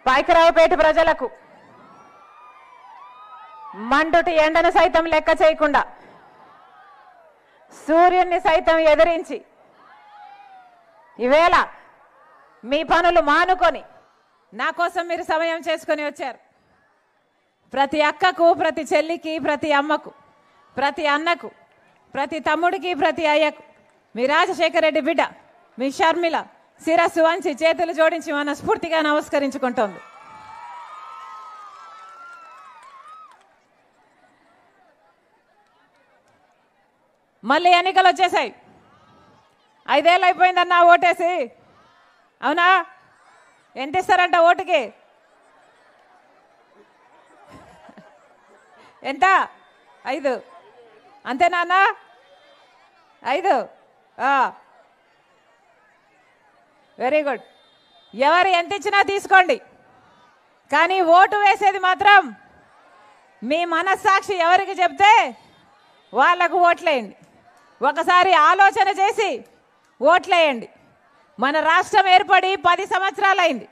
పాయకరావుపేట ప్రజలకు మండుటి ఎండను సైతం లెక్క చేయకుండా సూర్యుని సైతం ఎదిరించి ఈవేళ మీ పనులు మానుకొని నా కోసం మీరు సమయం చేసుకొని వచ్చారు. ప్రతి అక్కకు, ప్రతి చెల్లికి, ప్రతి అమ్మకు, ప్రతి అన్నకు, ప్రతి తమ్ముడికి, ప్రతి అయ్యకు మీ రాజశేఖర రెడ్డి బిడ్డ మీ షర్మిల శిరస్సు వంచి చేతులు జోడించి మనస్ఫూర్తిగా నమస్కరించుకుంటోంది. మళ్ళీ ఎన్నికలు వచ్చేసాయి. 5 ఏళ్ళు అయిపోయిందన్న ఓటేసి. అవునా? ఎంత ఇస్తారంట ఓటుకి? ఎంత? 5. అంతేనా అన్న? 5. Very good. ఎవరు ఎంత ఇచ్చినా తీసుకోండి, కానీ ఓటు వేసేది మాత్రం మీ మనస్సాక్షి ఎవరికి చెప్తే వాళ్లకు ఓట్లేయండి. ఒకసారి ఆలోచన చేసి ఓట్లేయండి. మన రాష్ట్రం ఏర్పడి 10 సంవత్సరాలు అయింది.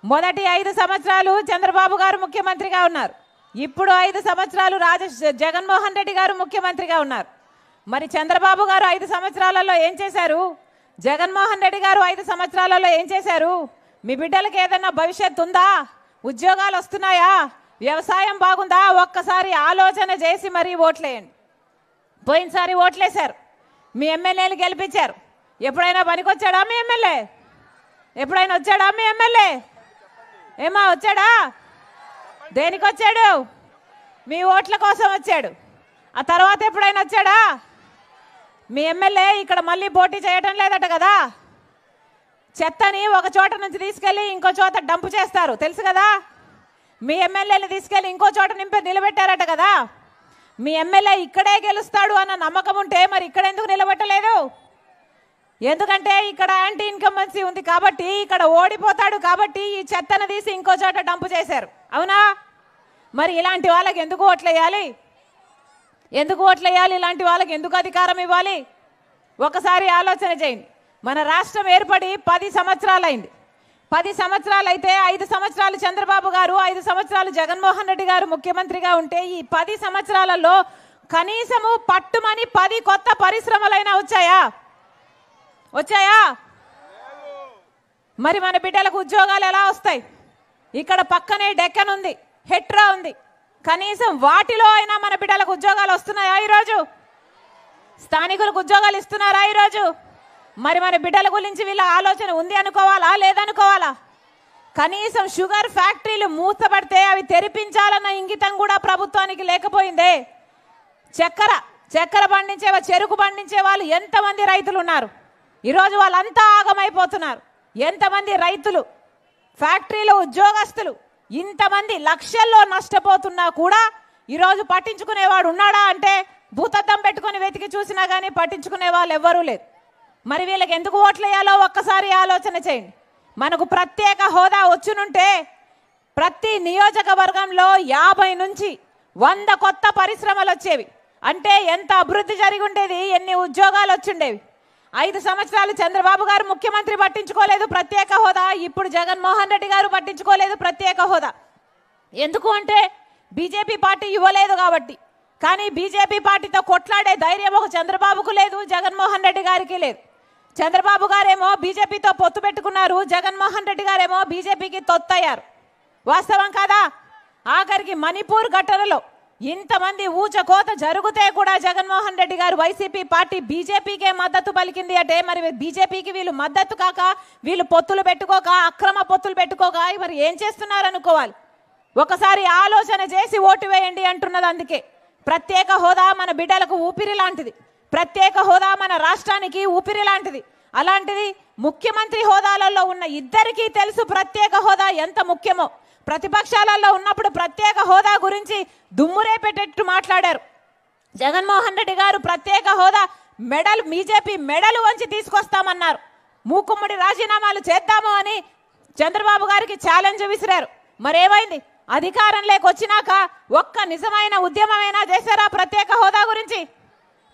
మొదటి 5 సంవత్సరాలు చంద్రబాబు గారు ముఖ్యమంత్రిగా ఉన్నారు. ఇప్పుడు 5 సంవత్సరాలు జగన్మోహన్ రెడ్డి గారు ముఖ్యమంత్రిగా ఉన్నారు. మరి చంద్రబాబు గారు 5 సంవత్సరాలలో ఏం చేశారు? జగన్మోహన్ రెడ్డి గారు 5 సంవత్సరాలలో ఏం చేశారు? మీ బిడ్డలకు ఏదైనా భవిష్యత్తు ఉందా? ఉద్యోగాలు వస్తున్నాయా? వ్యవసాయం బాగుందా? ఒక్కసారి ఆలోచన చేసి మరీ ఓట్లేయండి. పోయినసారి ఓట్లేశారు, మీ ఎమ్మెల్యేలు గెలిపించారు. ఎప్పుడైనా పనికొచ్చాడా మీ ఎమ్మెల్యే? ఎప్పుడైనా వచ్చాడా మీ ఎమ్మెల్యే? ఏమా వచ్చాడా? దేనికి వచ్చాడు? మీ ఓట్ల కోసం వచ్చాడు. ఆ తర్వాత ఎప్పుడైనా వచ్చాడా? మీ ఎమ్మెల్యే ఇక్కడ మళ్ళీ పోటీ చేయడం లేదట కదా. చెత్తని ఒక చోట నుంచి తీసుకెళ్ళి ఇంకో చోట డంపు చేస్తారు, తెలుసు కదా. మీ ఎమ్మెల్యేని తీసుకెళ్ళి ఇంకో చోట నిలబెట్టారట కదా. మీ ఎమ్మెల్యే ఇక్కడే గెలుస్తాడు అన్న నమ్మకం ఉంటే మరి ఇక్కడ ఎందుకు నిలబెట్టలేదు? ఎందుకంటే ఇక్కడ యాంటీ ఇన్కంబెన్సీ ఉంది కాబట్టి, ఇక్కడ ఓడిపోతాడు కాబట్టి ఈ చెత్తను తీసి ఇంకో చోట డంపు చేశారు. అవునా? మరి ఇలాంటి వాళ్ళకి ఎందుకు ఓట్లేయాలి? ఎందుకు ఓట్లేయాలి? ఇలాంటి వాళ్ళకి ఎందుకు అధికారం ఇవ్వాలి? ఒకసారి ఆలోచన చేయండి. మన రాష్ట్రం ఏర్పడి 10 సంవత్సరాలు అయింది. 10 సంవత్సరాలు అయితే 5 సంవత్సరాలు చంద్రబాబు గారు, 5 సంవత్సరాలు జగన్మోహన్ రెడ్డి గారు ముఖ్యమంత్రిగా ఉంటే ఈ 10 సంవత్సరాలలో కనీసము పట్టుమని 10 కొత్త పరిశ్రమలైనా వచ్చాయా? వచ్చాయా? మరి మన బిడ్డలకు ఉద్యోగాలు ఎలా వస్తాయి? ఇక్కడ పక్కనే డెక్కన్ ఉంది, హెట్రా ఉంది. కనీసం వాటిలో అయినా మన బిడ్డలకు ఉద్యోగాలు వస్తున్నాయా ఈరోజు? స్థానికులకు ఉద్యోగాలు ఇస్తున్నారా ఈరోజు? మరి మన బిడ్డల గురించి వీళ్ళ ఆలోచన ఉంది అనుకోవాలా, లేదనుకోవాలా? కనీసం షుగర్ ఫ్యాక్టరీలు మూతపడితే అవి తెరిపించాలన్న ఇంగితం కూడా ప్రభుత్వానికి లేకపోయిందే. చక్కెర పండించే, చెరుకు పండించే వాళ్ళు ఎంతమంది రైతులు ఉన్నారు? ఈరోజు వాళ్ళంతా ఆగమైపోతున్నారు. ఎంతమంది రైతులు, ఫ్యాక్టరీలో ఉద్యోగస్తులు, ఇంతమంది లక్షల్లో నష్టపోతున్నా కూడా ఈరోజు పట్టించుకునేవాడు ఉన్నాడా అంటే భూతద్దం పెట్టుకొని వెతికి చూసినా కానీ పట్టించుకునే వాళ్ళు ఎవ్వరూ లేరు. మరి వీళ్ళకి ఎందుకు ఓట్లేయాలో ఒక్కసారి ఆలోచన చేయండి. మనకు ప్రత్యేక హోదా వచ్చునుంటే ప్రతి నియోజకవర్గంలో 50 నుంచి 100 కొత్త పరిశ్రమలు వచ్చేవి. అంటే ఎంత అభివృద్ధి జరిగి ఉండేది, ఎన్ని ఉద్యోగాలు వచ్చుండేవి. 5 సంవత్సరాలు చంద్రబాబు గారు ముఖ్యమంత్రి పట్టించుకోలేదు ప్రత్యేక హోదా. ఇప్పుడు జగన్మోహన్ రెడ్డి గారు పట్టించుకోలేదు ప్రత్యేక హోదా. ఎందుకు అంటే బీజేపీ పార్టీ ఇవ్వలేదు కాబట్టి. కానీ బీజేపీ పార్టీతో కొట్లాడే ధైర్యం ఒక చంద్రబాబుకు లేదు, జగన్మోహన్ రెడ్డి గారికి లేదు. చంద్రబాబు గారేమో బీజేపీతో పొత్తు పెట్టుకున్నారు, జగన్మోహన్ రెడ్డి గారేమో బీజేపీకి తొత్తయ్యారు. వాస్తవం కాదా? ఆఖరికి మణిపూర్ ఘటనలో ఇంతమంది ఊచకోత జరిగితే కూడా జగన్మోహన్ రెడ్డి గారు వైసీపీ పార్టీ బీజేపీకే మద్దతు పలికింది అంటే మరి బీజేపీకి వీళ్ళు మద్దతు కాక, వీళ్ళు పొత్తులు పెట్టుకోక, అక్రమ పొత్తులు పెట్టుకోక మరి ఏం చేస్తున్నారు అనుకోవాలి. ఒకసారి ఆలోచన చేసి ఓటు వేయండి అంటున్నది. అందుకే ప్రత్యేక హోదా మన బిడ్డలకు ఊపిరి లాంటిది. ప్రత్యేక హోదా మన రాష్ట్రానికి ఊపిరి లాంటిది. అలాంటిది ముఖ్యమంత్రి హోదాలలో ఉన్న ఇద్దరికీ తెలుసు ప్రత్యేక హోదా ఎంత ముఖ్యమో. ప్రతిపక్షాలలో ఉన్నప్పుడు ప్రత్యేక హోదా గురించి దుమ్మురే పెట్టేట్టు మాట్లాడారు. జగన్మోహన్ రెడ్డి గారు ప్రత్యేక హోదా మెడల్ బీజేపీ మెడలు వంచి తీసుకొస్తామన్నారు. మూకుమ్మడి రాజీనామాలు చేద్దాము అని చంద్రబాబు గారికి ఛాలెంజ్ విసిరారు. మరేమైంది? అధికారంలోకి వచ్చినాక ఒక్క నిజమైన ఉద్యమమైనా చేశారా ప్రత్యేక హోదా గురించి?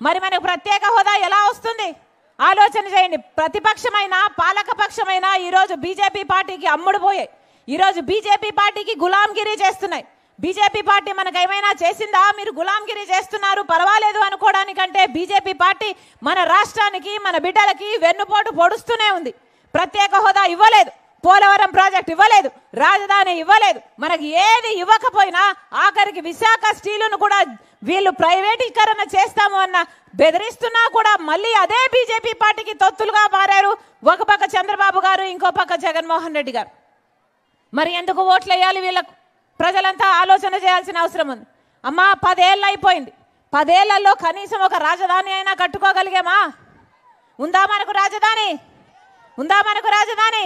మరి మనకు ప్రత్యేక హోదా ఎలా వస్తుంది? ఆలోచన చేయండి. ప్రతిపక్షమైన పాలక పక్షమైన ఈరోజు బీజేపీ పార్టీకి అమ్ముడుపోయాయి. ఈరోజు బీజేపీ పార్టీకి గులాంగిరి చేస్తున్నాయి. బీజేపీ పార్టీ మనకు ఏమైనా చేసిందా? మీరు గులాంగిరి చేస్తున్నారు పర్వాలేదు అనుకోవడానికంటే బీజేపీ పార్టీ మన రాష్ట్రానికి మన బిడ్డలకి వెన్నుపోటు పొడుస్తూనే ఉంది. ప్రత్యేక హోదా ఇవ్వలేదు, పోలవరం ప్రాజెక్ట్ ఇవ్వలేదు, రాజధాని ఇవ్వలేదు. మనకి ఏది ఇవ్వకపోయినా ఆఖరికి విశాఖ స్టీలును కూడా వీళ్ళు ప్రైవేటీకరణ చేస్తాము అన్న బెదిరిస్తున్నా కూడా మళ్ళీ అదే బీజేపీ పార్టీకి తొత్తులుగా మారారు. ఒక పక్క చంద్రబాబు గారు, ఇంకో పక్క జగన్మోహన్ రెడ్డి గారు. మరి ఎందుకు ఓట్లు వేయాలి వీళ్ళకు? ప్రజలంతా ఆలోచన చేయాల్సిన అవసరం ఉంది. అమ్మా 10 ఏళ్ళు అయిపోయింది. 10 ఏళ్లలో కనీసం ఒక రాజధాని అయినా కట్టుకోగలిగామా? ఉందా మనకు రాజధాని? ఉందా మనకు రాజధాని?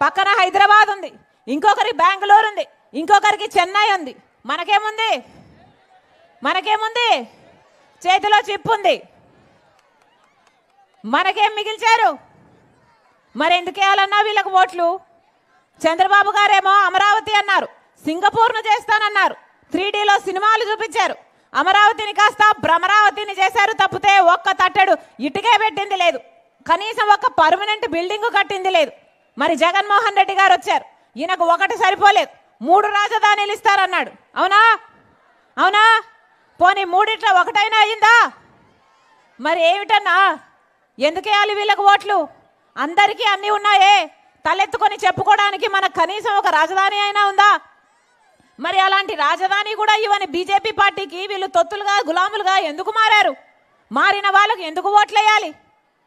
పక్కన హైదరాబాద్ ఉంది, ఇంకొకరికి బెంగళూరు ఉంది, ఇంకొకరికి చెన్నై ఉంది. మనకేముంది? మనకేముంది? చేతిలో చిప్పు ఉంది. మనకేం మిగిల్చారు? మరి ఎందుకు వేయాలన్నా వీళ్ళకు ఓట్లు? చంద్రబాబు గారేమో అమరావతి అన్నారు, సింగపూర్ను చేస్తానన్నారు, 3Dలో సినిమాలు చూపించారు. అమరావతిని కాస్త భ్రమరావతిని చేశారు తప్పితే ఒక్క తట్టెడు ఇటుకే పెట్టింది లేదు, కనీసం ఒక పర్మనెంట్ బిల్డింగ్ కట్టింది లేదు. మరి జగన్మోహన్ రెడ్డి గారు వచ్చారు, ఈయనకు ఒకటి సరిపోలేదు, 3 రాజధానులు ఇస్తారన్నాడు. అవునా? అవునా? పోనీ 3 ఒకటైనా అయిందా? మరి ఏమిటన్నా? ఎందుకు వేయాలి వీళ్ళకు ఓట్లు? అందరికీ అన్నీ ఉన్నాయే, తలెత్తుకొని చెప్పుకోవడానికి మనకు కనీసం ఒక రాజధాని అయినా ఉందా? మరి అలాంటి రాజధాని కూడా ఇవన్నీ బీజేపీ పార్టీకి వీళ్ళు తొత్తులుగా గులాములుగా ఎందుకు మారారు? మారిన వాళ్ళకు ఎందుకు ఓట్లు వేయాలి?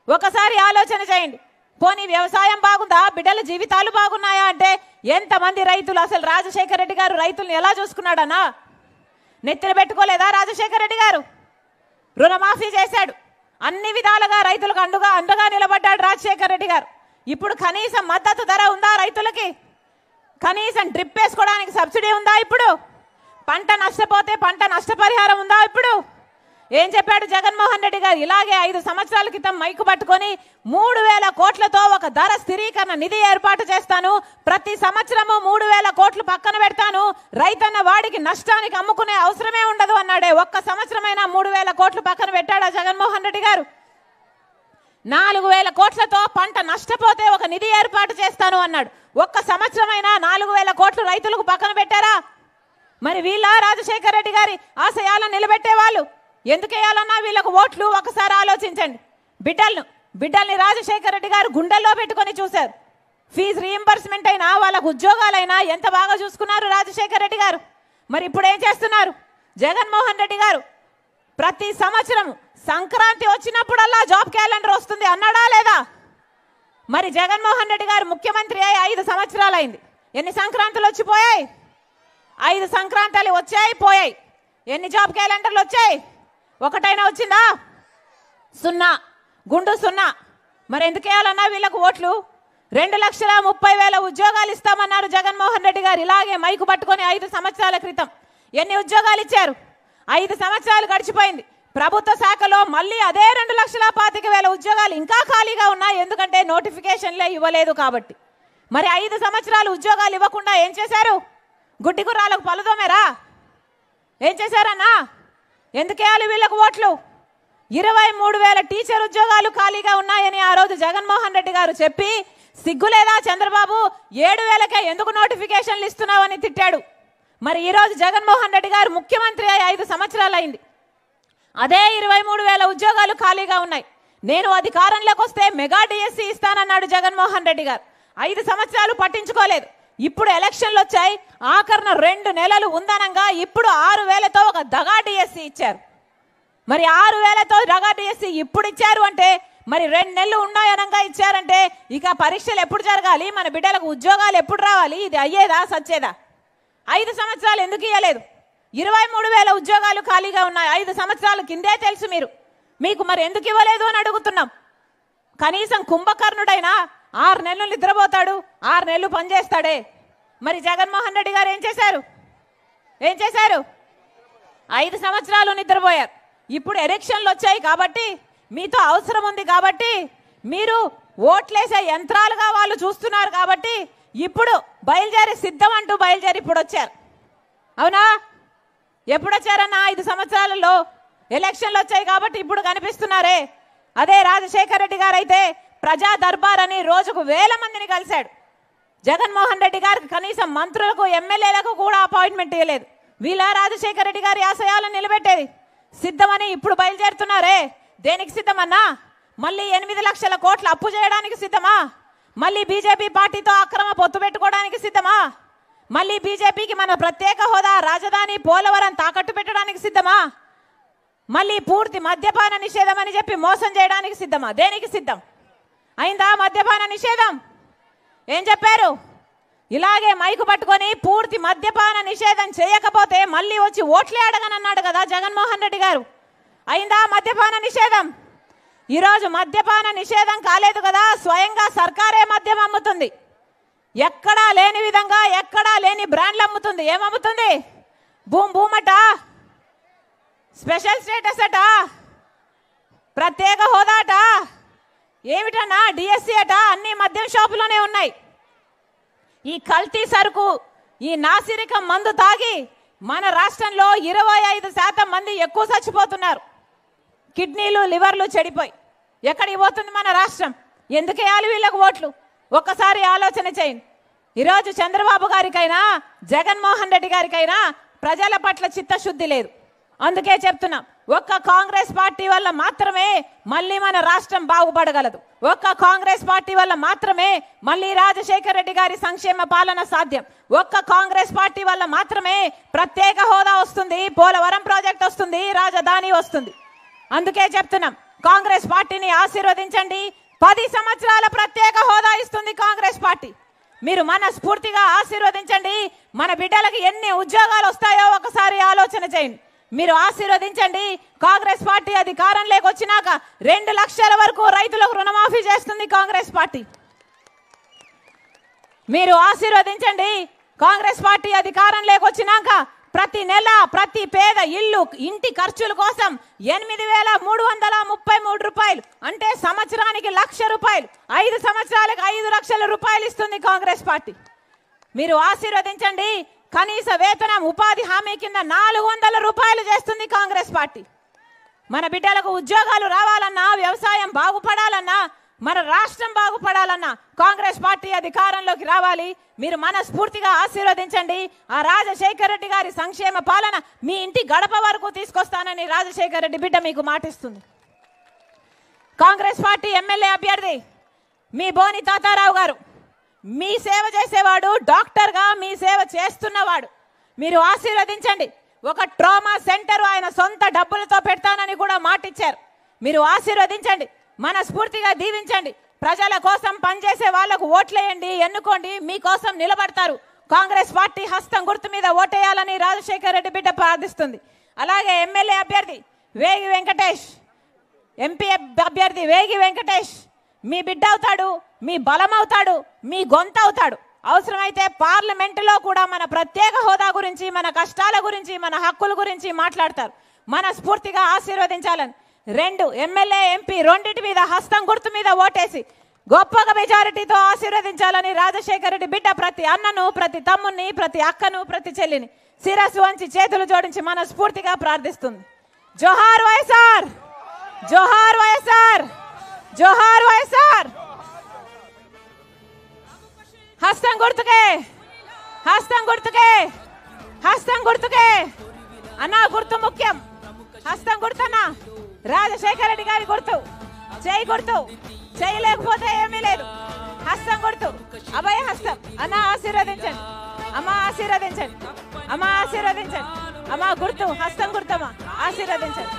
ఒకసారి ఆలోచన చేయండి. పోనీ వ్యవసాయం బాగుందా? బిడ్డల జీవితాలు బాగున్నాయా అంటే ఎంతమంది రైతులు? అసలు రాజశేఖర రెడ్డి గారు రైతులను ఎలా చూసుకున్నాడన్నా? నెత్తిన పెట్టుకోలేదా రాజశేఖర రెడ్డి గారు? రుణమాఫీ చేశాడు, అన్ని విధాలుగా రైతులకు అండగా నిలబడ్డాడు రాజశేఖర రెడ్డి గారు. ఇప్పుడు కనీసం మద్దతు ధర ఉందా రైతులకి? కనీసం డ్రిప్ వేసుకోవడానికి సబ్సిడీ ఉందా? ఇప్పుడు పంట నష్టపోతే పంట నష్టపరిహారం ఉందా? ఇప్పుడు ఏం చెప్పాడు జగన్మోహన్ రెడ్డి గారు? ఇలాగే 5 సంవత్సరాల క్రితం మైకు పట్టుకొని 3,000 కోట్లతో ఒక ధర స్థిరీకరణ నిధి ఏర్పాటు చేస్తాను, ప్రతి సంవత్సరము 3,000 కోట్లు పక్కన పెడతాను, రైతన్న వాడికి నష్టానికి అమ్ముకునే అవసరమే ఉండదు అన్నాడే. ఒక్క సంవత్సరమైనా 3,000 కోట్లు పక్కన పెట్టాడా జగన్మోహన్ రెడ్డి గారు? 4,000 కోట్లతో పంట నష్టపోతే ఒక నిధి ఏర్పాటు చేస్తాను అన్నాడు. ఒక్క సంవత్సరమైనా 4,000 కోట్లు రైతులకు పక్కన పెట్టారా? మరి వీళ్ళ రాజశేఖర రెడ్డి గారి ఆశయాలను నిలబెట్టే వాళ్ళు? ఎందుకు వేయాలన్నా వీళ్ళకు ఓట్లు? ఒకసారి ఆలోచించండి. బిడ్డల్ని రాజశేఖర రెడ్డి గారు గుండెల్లో పెట్టుకొని చూశారు. ఫీజు రీయింబర్స్మెంట్ అయినా వాళ్ళకు ఉద్యోగాలైనా ఎంత బాగా చూసుకున్నారు రాజశేఖర రెడ్డి గారు. మరి ఇప్పుడు ఏం చేస్తున్నారు జగన్మోహన్ రెడ్డి గారు? ప్రతి సంవత్సరం సంక్రాంతి వచ్చినప్పుడల్లా జాబ్ క్యాలెండర్ వస్తుంది అన్నాడా లేదా? మరి జగన్మోహన్ రెడ్డి గారు ముఖ్యమంత్రి అయి 5 సంవత్సరాలు అయింది. ఎన్ని సంక్రాంతులు వచ్చిపోయాయి? 5 సంక్రాంతులు వచ్చాయి పోయాయి. ఎన్ని జాబ్ క్యాలెండర్లు వచ్చాయి? ఒకటైనా వచ్చిందా? 0, గుండు 0. మరి ఎందుకు వేయాలన్నా వీళ్ళకు ఓట్లు? 2,30,000 ఉద్యోగాలు ఇస్తామన్నారు జగన్మోహన్ రెడ్డి గారు ఇలాగే మైకు పట్టుకొని 5 సంవత్సరాల క్రితం. ఎన్ని ఉద్యోగాలు ఇచ్చారు? 5 సంవత్సరాలు గడిచిపోయింది. ప్రభుత్వ శాఖలో మళ్ళీ అదే 2,25,000 ఉద్యోగాలు ఇంకా ఖాళీగా ఉన్నాయి, ఎందుకంటే నోటిఫికేషన్లే ఇవ్వలేదు కాబట్టి. మరి 5 సంవత్సరాలు ఉద్యోగాలు ఇవ్వకుండా ఏం చేశారు? గుడ్డి గుర్రాలకు పలుదోమేరా? ఏం చేశారన్నా? ఎందుకు వేయాలి వీళ్ళకు ఓట్లు? 23,000 టీచర్ ఉద్యోగాలు ఖాళీగా ఉన్నాయని ఆ రోజు జగన్మోహన్ రెడ్డి గారు చెప్పి, సిగ్గులేదా చంద్రబాబు 7,000కే ఎందుకు నోటిఫికేషన్లు ఇస్తున్నావని తిట్టాడు. మరి ఈరోజు జగన్మోహన్ రెడ్డి గారు ముఖ్యమంత్రి అయి 5 సంవత్సరాలు అయింది, అదే 23,000 ఉద్యోగాలు ఖాళీగా ఉన్నాయి. నేను అధికారంలోకి వస్తే మెగా డిఎస్సి ఇస్తానన్నాడు జగన్మోహన్ రెడ్డి గారు. 5 సంవత్సరాలు పట్టించుకోలేదు. ఇప్పుడు ఎలక్షన్లు వచ్చాయి, ఆఖరణ 2 నెలలు ఉందనంగా ఇప్పుడు 6,000తో ఒక దగా డిఎస్సి ఇచ్చారు. మరి 6,000తో దగా డిఎస్సి ఇప్పుడు ఇచ్చారు అంటే, మరి 2 నెలలు ఉన్నాయనంగా ఇచ్చారంటే ఇక పరీక్షలు ఎప్పుడు జరగాలి? మన బిడ్డలకు ఉద్యోగాలు ఎప్పుడు రావాలి? ఇది అయ్యేదా సచ్చేదా? 5 సంవత్సరాలు ఎందుకు ఇవ్వలేదు? 23,000 ఉద్యోగాలు ఖాళీగా ఉన్నాయి. 5 సంవత్సరాల కిందే తెలుసు మీకు మరి ఎందుకు ఇవ్వలేదు అని అడుగుతున్నాం. కనీసం కుంభకర్ణుడైనా 6 నెలలు నిద్రపోతాడు, 6 నెలలు పనిచేస్తాడే. మరి జగన్మోహన్ రెడ్డి గారు ఏం చేశారు? 5 సంవత్సరాలు నిద్రపోయారు. ఇప్పుడు ఎలక్షన్లు వచ్చాయి కాబట్టి, మీతో అవసరం ఉంది కాబట్టి, మీరు ఓట్లేసే యంత్రాలుగా వాళ్ళు చూస్తున్నారు కాబట్టి ఇప్పుడు బయలుదేరి సిద్ధం అంటూ బయలుదేరి ఇప్పుడు వచ్చారు. అవునా? ఎప్పుడు వచ్చారన్నా? 5 సంవత్సరాలలో ఎలక్షన్లు వచ్చాయి కాబట్టి ఇప్పుడు కనిపిస్తున్నారే. అదే రాజశేఖర రెడ్డి గారు అయితే ప్రజా దర్బార్ అని రోజుకు 1,000 మందిని కలిశాడు. జగన్మోహన్ రెడ్డి గారికి కనీసం మంత్రులకు ఎమ్మెల్యేలకు కూడా అపాయింట్మెంట్ ఇవ్వలేదు. వీళ్ళ రాజశేఖర రెడ్డి గారి ఆశయాలను నిలబెట్టేది. సిద్ధమని ఇప్పుడు బయలుదేరుతున్నారే, దేనికి సిద్ధమన్నా? మళ్ళీ 8 లక్షల కోట్ల అప్పు చేయడానికి సిద్ధమా? మళ్ళీ బీజేపీ పార్టీతో అక్రమ పొత్తు పెట్టుకోవడానికి సిద్ధమా? మళ్ళీ బీజేపీకి మన ప్రత్యేక హోదా, రాజధాని, పోలవరం తాకట్టు పెట్టడానికి సిద్ధమా? మళ్ళీ పూర్తి మద్యపాన నిషేధం అని చెప్పి మోసం చేయడానికి సిద్ధమా? దేనికి సిద్ధం? అయిందా మద్యపాన నిషేధం? ఏం చెప్పారు? ఇలాగే మైకు పట్టుకొని పూర్తి మద్యపాన నిషేధం చేయకపోతే మళ్ళీ వచ్చి ఓట్లే అడగనన్నాడు కదా జగన్మోహన్ రెడ్డి గారు. అయిందా మద్యపాన నిషేధం? ఈరోజు మద్యపాన నిషేధం కాలేదు కదా, స్వయంగా సర్కారే మద్యం అమ్ముతుంది. ఎక్కడా లేని విధంగా, ఎక్కడా లేని బ్రాండ్లు అమ్ముతుంది. ఏమమ్ముతుంది? భూమట, స్పెషల్ స్టేటస్ అట, ప్రత్యేక హోదా అట, ఏమిటన్నా డిఎస్సి అట, అన్ని మద్యం షాపులోనే ఉన్నాయి. ఈ కల్తీ సరుకు, ఈ నాసిరకం మందు తాగి మన రాష్ట్రంలో 25% మంది ఎక్కువ చచ్చిపోతున్నారు. కిడ్నీలు, లివర్లు చెడిపోయి ఎక్కడికి పోతుంది మన రాష్ట్రం? ఎందుకు వేయాలి వీళ్ళకు ఓట్లు? ఒక్కసారి ఆలోచన చేయండి. ఈరోజు చంద్రబాబు గారికైనా జగన్మోహన్ రెడ్డి గారికైనా ప్రజల పట్ల చిత్తశుద్ధి లేదు. అందుకే చెప్తున్నాం, ఒక్క కాంగ్రెస్ పార్టీ వల్ల మాత్రమే మళ్ళీ మన రాష్ట్రం బాగుపడగలదు. ఒక్క కాంగ్రెస్ పార్టీ వల్ల మాత్రమే మళ్ళీ రాజశేఖర రెడ్డి గారి సంక్షేమ పాలన సాధ్యం. ఒక్క కాంగ్రెస్ పార్టీ వల్ల మాత్రమే ప్రత్యేక హోదా వస్తుంది, పోలవరం ప్రాజెక్ట్ వస్తుంది, రాజధాని వస్తుంది. అందుకే చెప్తున్నాం, కాంగ్రెస్ పార్టీని ఆశీర్వదించండి. 10 సంవత్సరాల ప్రత్యేక హోదా ఇస్తుంది కాంగ్రెస్ పార్టీ. మీరు మనస్ఫూర్తిగా ఆశీర్వదించండి. మన బిడ్డలకి ఎన్ని ఉద్యోగాలు వస్తాయో ఒకసారి ఆలోచన చేయండి. మీరు ఆశీర్వదించండి. కాంగ్రెస్ పార్టీ అధికారంలోకి వచ్చినాక 2 లక్షల వరకు రైతులకు రుణమాఫీ చేస్తుంది కాంగ్రెస్ పార్టీ. మీరు ఆశీర్వదించండి. కాంగ్రెస్ పార్టీ అధికారంలోకి వచ్చినాక ప్రతి నెల ప్రతి పేద ఇంటి ఖర్చుల కోసం 8,333 రూపాయలు, అంటే సంవత్సరానికి 1,00,000 రూపాయలు, 5 సంవత్సరాలకు 5 లక్షల రూపాయలు ఇస్తుంది కాంగ్రెస్ పార్టీ. మీరు ఆశీర్వదించండి. కనీస వేతనం ఉపాధి హామీ కింద 400 రూపాయలు చేస్తుంది కాంగ్రెస్ పార్టీ. మన బిడ్డలకు ఉద్యోగాలు రావాలన్నా, వ్యవసాయం బాగుపడాలన్నా, మన రాష్ట్రం బాగుపడాలన్నా కాంగ్రెస్ పార్టీ అధికారంలోకి రావాలి. మీరు మనస్ఫూర్తిగా ఆశీర్వదించండి. ఆ రాజశేఖర రెడ్డి గారి సంక్షేమ పాలన మీ ఇంటి గడప వరకు తీసుకొస్తానని రాజశేఖర రెడ్డి బిడ్డ మీకు మాటిస్తుంది. కాంగ్రెస్ పార్టీ ఎమ్మెల్యే అభ్యర్థి మీ బోని తాతారావు గారు, మీ సేవ చేసేవాడు, డాక్టర్గా మీ సేవ చేస్తున్నవాడు. మీరు ఆశీర్వదించండి. ఒక ట్రామా సెంటర్ ఆయన సొంత డబ్బులతో పెడతానని కూడా మాటిచ్చారు. మీరు ఆశీర్వదించండి, మనస్ఫూర్తిగా దీవించండి. ప్రజల కోసం పనిచేసే వాళ్లకు ఓట్లేయండి, ఎన్నుకోండి, మీకోసం నిలబడతారు. కాంగ్రెస్ పార్టీ హస్తం గుర్తు మీద ఓటేయాలని రాజశేఖర రెడ్డి బిడ్డ ప్రార్థిస్తుంది. అలాగే ఎమ్మెల్యే అభ్యర్థి వేగి వెంకటేష్, ఎంపీ అభ్యర్థి వేగి వెంకటేష్ మీ బిడ్డ అవుతాడు, మీ బలం అవుతాడు, మీ గొంతు అవుతాడు. అవసరమైతే పార్లమెంటులో కూడా మన ప్రత్యేక హోదా గురించి, మన కష్టాల గురించి, మన హక్కుల గురించి మాట్లాడతారు. మనస్ఫూర్తిగా ఆశీర్వదించాలని 2 ఎమ్మెల్యే, ఎంపీ రెండింటి మీద హస్తం గుర్తు మీద ఓటేసి గొప్పగా మెజారిటీతో ఆశీర్వదించాలని రాజశేఖర రెడ్డి బిడ్డ ప్రతి అన్నను, ప్రతి తమ్ముని, ప్రతి అక్కను, ప్రతి చెల్లిని శిరస్సు వంచి చేతులు జోడించి మనస్ఫూర్తిగా ప్రార్థిస్తుంది. జోహార్ వైఎస్ఆర్, జోహార్ వైఎస్ఆర్, జోహార్ వైఎస్ఆర్. హస్తం గుర్తుకే, హస్తం గుర్తుకే, హస్తం గుర్తుకే అన్నా. గుర్తు ముఖ్యం. హస్తం గుర్తన్నా. రాజశేఖర రెడ్డి గారి గుర్తు, చేయి గుర్తు. చేయలేకపోతే ఏమీ లేదు. హస్తం గుర్తు, అభయ హస్తం. అన్న ఆశీర్వదించండి, అమ్మ ఆశీర్వదించండి, అమ్మ ఆశీర్వదించండి. అమ్మ గుర్తు, హస్తం గుర్తమ్మా, ఆశీర్వదించండి.